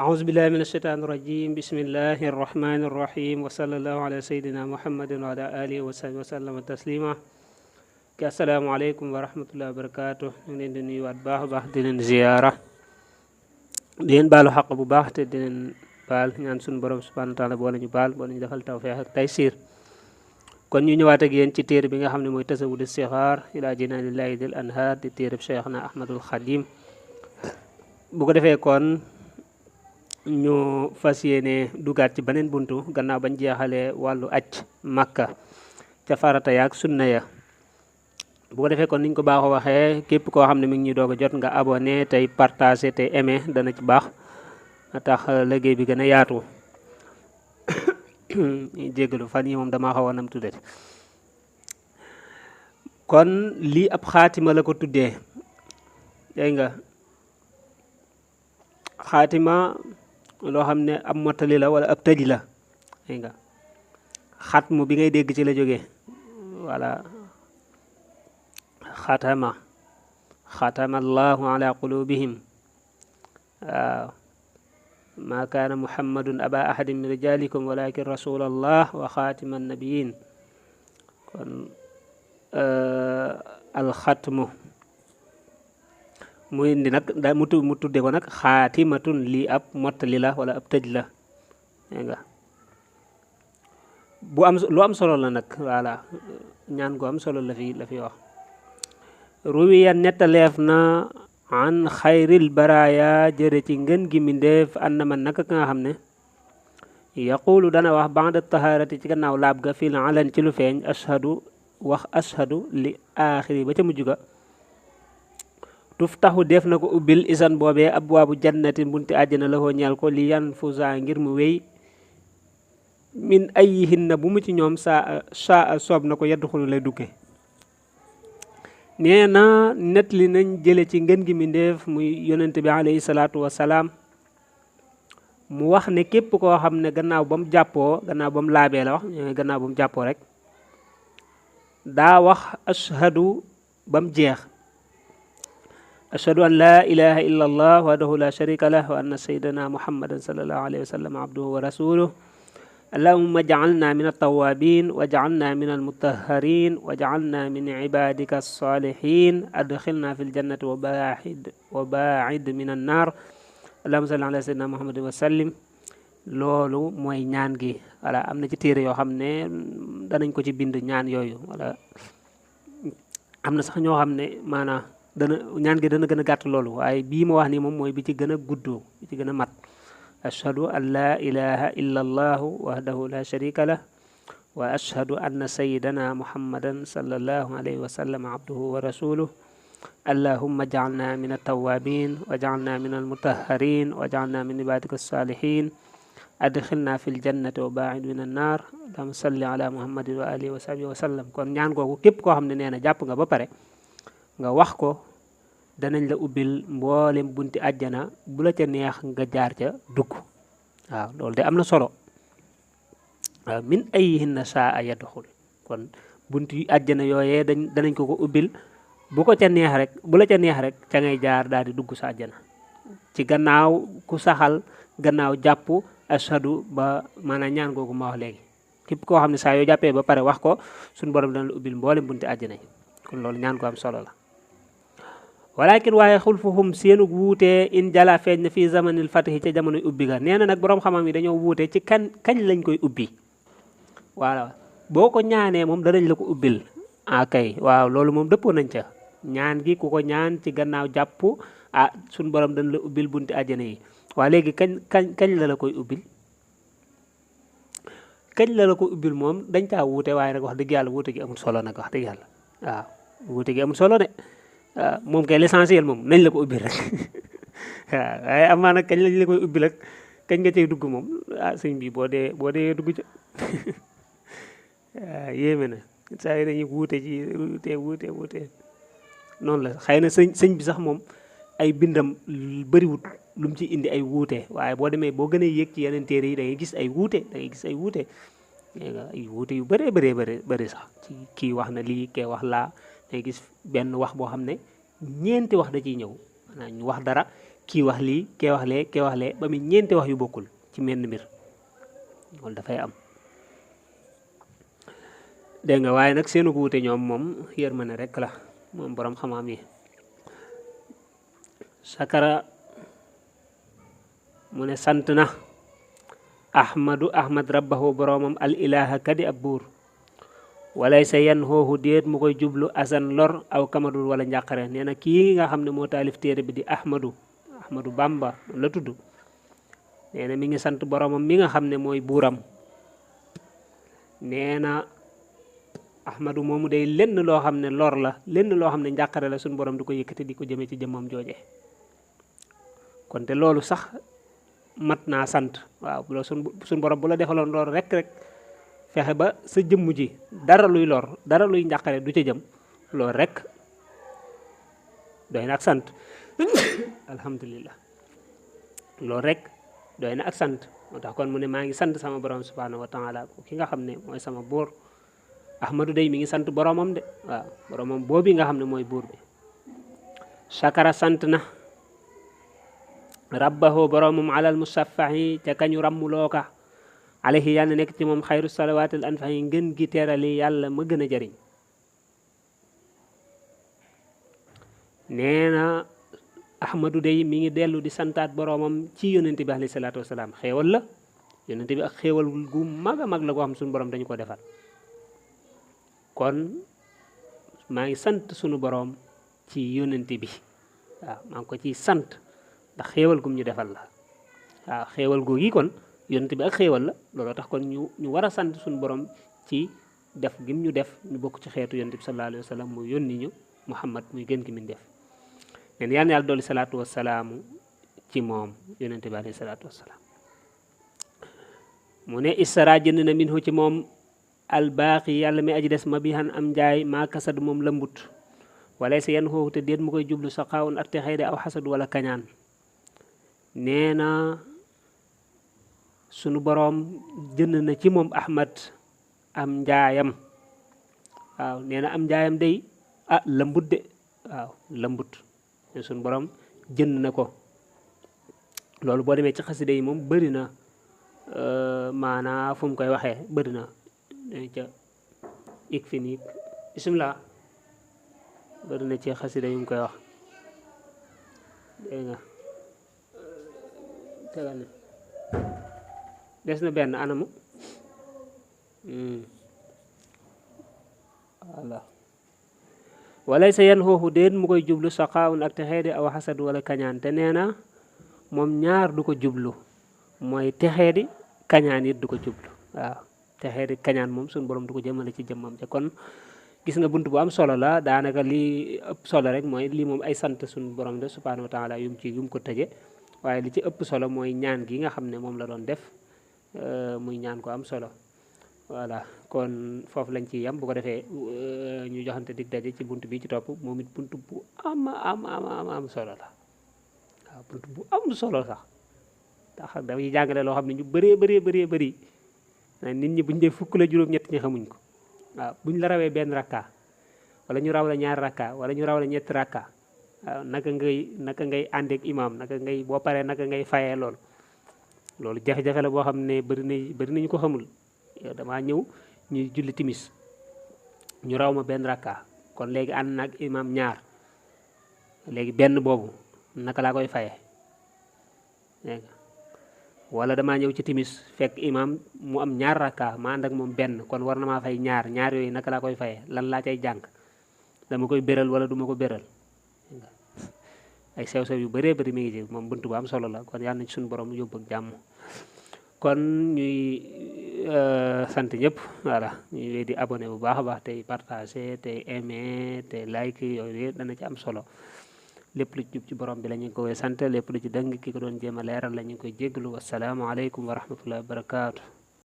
أعوذ بالله من الشيطان الرجيم بسم الله الرحمن الرحيم وصلى الله على سيدنا محمد وعلى آله وصحبه وسلم تسليما السلام عليكم ورحمة الله وبركاته ñu leen di nuyuwaat baax a baax di leen ziyaara di leen baalu xaq bu baax te di leen baal ñaan suñu borom subhanahu wa taala boo lañu baal boo lañu defal tawfeex ak taysiir kon ñu ñëwaat ak yéen ci téere bi nga xam ne mooy tasawudu sixaar ilaa jinaanillahi dil anhaar di téere Cheikhna Ahmadul Xadim bu ko defee kon ñu fas yéene dugaat ci beneen buntu gannaaw bañ jeexalee wàllu aj makka ca farata yaak sunna ya bu ko defee kon niñ ko baaxoo waxee képp koo xam ne mi ngi ñuy doog a jot nga abonné tey partagé te aimé dana ci baax tax liggéey bi gën a yaatu jéggalu fan yi moom damaa xaw a nam tuddee kon lii ab xaatima la ko tuddee dégg nga xaatima loo xam ne ab mottali la wala ab tëj la dégg nga xatmu bi ngay dégg ci la jógee wala xatama allahu ala qulubihim waaw ma kaana muhammadun aba ahadin min rijalikum walakin rasulallah wa xaatima annabiyin kon alxatmu mu indi nag da mu tudde ko nag xaatimatun lii ab mottali la wala ab tëj la dégg nga lu am solo la nag voilà ñaan gu am solo la fi wax ruwiya nettaleef na an xayril baraya jëre ci ngën gi mindeef an na man naka ka nga xam ne yaqulu dana wax ba'da taharati ci gannaaw laab ga fil alan ci lu feeñ ashadu li aaxiri ba ca mujj ga tuftaxu def na ko ubbil isan boobee abwaabu jannatin bunti àjjana la hoo ñeel ko li yan fusa ngir mu wéy min ayyihin na bu mu ci ñoom saa soob na ko yadduxulu lay dukke nee na net li nañ jële ci ngën gi mindeef muy yonent bi alayhi salaatu wasalaam mu wax ne képp koo xam ne gannaaw ba mu laabee la wax gannaaw ba mu jàppoo rek daa wax ashhadu ba mu jeex ashhadu an laa ilaha illa allah wahdahu la sharika lah wa anna sayyidana muhammadan sallallahu alayhi wa sallam abduhu wa rasuluh allahumma ja'alna min at-tawwabin wa ja'alna min al-mutahharin wa ja'alna min ibadika as-salihin adkhilna fil jannati wa ba'id min an-nar allahumma salli ala sayyidina muhammadin wa sallim loolu mooy ñaan gi wala am na ci téere yoo xam ne danañ ko ci bind ñaan yooyu wala am na sax ñoo xam ne maanaam ñaan gi dana gën a gàtt loolu waaye bii ma wax ni moom mooy bi ci gën a guddoo bi ci gën a mat ashhadu an la ilaha illa allahu wahdahu la sharika lah wa ashhadu anna sayyidana muhammadan sallallahu alayhi wa sallam abduhu wa rasuluh allahumma ja'alna min at-tawwabin wa ja'alna min al-mutahharin wa ja'alna min ibadika as-salihin adkhilna fil jannati wa ba'id min an-nar allahumma salli ala muhammadin wa alihi wa sahbihi wa sallam kon ñaan googu képp koo xam ne nee na jàpp nga ba pare nga wax ko danañ la ubbil mboolem bunti àjjana bu la ca neex nga jaar ca dugg waaw loolu de am na solo waaw min ayyihinna saa yadxul kon bunti àjjana yooyee danañ ko ubbil bu la ca neex rek ca ngay jaar daal di dugg sa àjjana ci gannaaw ku saxal gannaaw jàpp ashadu ba maanaam ñaan googu ma wax léegi képp koo xam ne saa yoo jàppee ba pare wax ko suñu borom dana la ubbil mboolem bunti àjjana yi kon loolu ñaan ko am solo la walakin waaye xulfuhum seenu wuute in jala feeñ na fii zamanil fatihi ca jamonoy ubbi ga nee na nag boroom xam-xam yi dañoo wuute ci kañ lañ koy ubbi waaw boo ko ñaanee moom danañ la ko ubbil kay waaw loolu moom dëppoo nañ ca ñaan gi ku ko ñaan ci gannaaw jàpp suñ borom dañ la ubbil bunti àjjana yi waa léegi kañ la koy ubbil moom dañ caa wuute waaye nag wax dëgg yàlla wuute gi amul solo nag wax dëgg yàlla waaw wuute gi amul solo de moom kay l'essentiel moom nañ la ko ubbil rek waaw waaye amaa nag kañ lañ la koy ubbil ak kañ nga cay dugg moom sëñ bi boo dee dugg ca yéeme na saa yi dañuy wuute ci wuute noonu la xëy na sëñ bi sax moom ay bindam bëriwut lu mu ci indi ay wuute waaye boo demee boo gën a yéeg ci yeneen téere yi da ngay gis ay wuute ay wuute yu bëree bëri sax ci kii wax na lii kee wax laa ngay gis benn wax boo xam ne ñeenti wax da ciy ñëw maanaam ñu wax dara kii wax lii kee wax lee kee wax lee ba muy ñeenti wax yu bokkul ci menn mbir loolu dafay am dégg nga waaye nag seenu ko wute ñoom moom yërmande rek la moom borom xam-xam yi sakara mu ne sant na ahmad rabbahu boromam al ilaha kadi ab buur walay sa yan xooxu déet mu koy jublu asan lor aw kamadul wala njàqare nee na kii nga xam ne moo taalif téere bi di ahmadu bamba la tudd nee na mi ngi sant boromam mi nga xam ne mooy buuram nee na ahmadu moomu day lenn loo xam ne lor la lenn loo xam ne njàqare la suñ borom di ko yëkkati di ko jëme ci jëmmam jooje kon te loolu sax mat naa sant waaw bu la suñ borom bu la defaloon loolu rek fexe ba sa jëmm ji dara luy lor dara luy njàqare du ca jëm loolu rek doy na ak sant alhamdulillah loolu rek doy na ak sant moo tax kon mu ne maa ngi sant sama borom subhanahu wa taala ki nga xam ne mooy sama buur ahmadu day mi ngi sant boromam de waaw boromam boobi nga xam ne mooy buur bi sakara sant na rabbahu boromam alal musaffahi ca kañu ràmmuloo ka alayhi yàlla nekk ci moom xayru salawaatil anfahi ngën gi teerali yàlla ma gën a jariñ nee na ahmadu day mi ngi dellu di santaat boromam ci yonente bi alayhi salaatu wasalaam xéewal la yonente bi ak xéewal gu mag a mag la goo xam suñu borom dañu ko defal kon maa ngi sant sunu borom ci yonente bi waaw maa ngi ko ciy sant ndax xéewal gum ñu defal la waaw xéewal googi kon yonente bi ak xéewal la looloo tax kon ñu war a sant suñu borom ci def gim ñu def ñu bokk ci xeetu yonente bi sallallahu alayhi wa sallam mu yónni ñu muhammad muy gën gi min def nen yal na yàlla dolli salaatu wasalaamu ci moom yonente bi alayhi salaatu wasalaam mu ne isra jënd na minhu ci moom albaaqi yàlla mi aji des ma bihan am njaay maa kasad moom lëmbut wala sa yan xooxu te déet mu koy jublu sa xaawun ak te xëyde aw xasad wala kañaan nee na sunu boroom jënd na ci moom ahmad am njaayam waaw nee na am njaayam day lëmbut de waaw lëmbut sunu boroom jënd na ko loolu boo demee ci xasida yi moom bëri na maanaa fu mu koy waxee bëri na ca ik fi niik bismillah bëri na ci xasida yu mu koy wax dégg nga tegal na des na benn anamu voilà walay sa yan xooxu déet mu koy jublu saqaawun ak te xeedi aw xasad wala kañaan te nee na moom ñaar du ko jublu mooy texeedi kañaan it du ko jublu waaw texeedi kañaan moom suñu borom du ko jëmale ci jëmmam te kon gis nga bunt bu am solo la daanaka lii ëpp solo rek mooy lii moom ay sant suñu borom de subhanahu wa taala yum ko tëje waaye li ci ëpp solo mooy ñaan gi nga xam ne moom la doon def muy ñaan ko am solo voilà kon foofu lañ ci yam bu ko defee ñu joxante dig daje ci bunt bi ci topp moom it bunt bu am solo la waaw bunt bu am solo sax ndax dafay jàngale loo xam ne ñu bëree nit ñi buñ dee fukk la juróom-ñett ñi xamuñ ko waaw buñ la rawee benn rakka wala ñu raw la ñaari rakka wala ñu raw la ñetti rakka waaw naka ngay àndeek imaam naka ngay boo paree naka ngay fayee loolu jafe-jafe la boo xam ne bëri nañu ko xamul yow damaa ñëw ñuy julli timis ñu raw ma benn rakka kon léegi ànd nag imaam ñaar léegi benn boobu naka laa koy fayee dégg nga wala damaa ñëw ci timis fekk imaam mu am ñaar rakka ma ànd ak moom benn kon war na maa fay ñaar yooyu naka laa koy fayee lan laa cay jàng dama koy béral wala duma ko béral ay sew-sew yu bëree bëri mi ngi ci moom bunt bu am solo la kon yàlla na ci suñu borom yóbbu ak jàmm kon ñuy sant ñëpp voilà ñuy wéy di abonné bu baax a baax tey partagé tey aimé tey like yooyu yëpp dana ci am solo lépp lu jub ci borom bi la ñu ngi koy sant lépp lu ci dëng ki ko doon jéem a leeral la ñu ngi koy jéggalu wassalaamu aleykum wa rahmatullahi wa barakaatu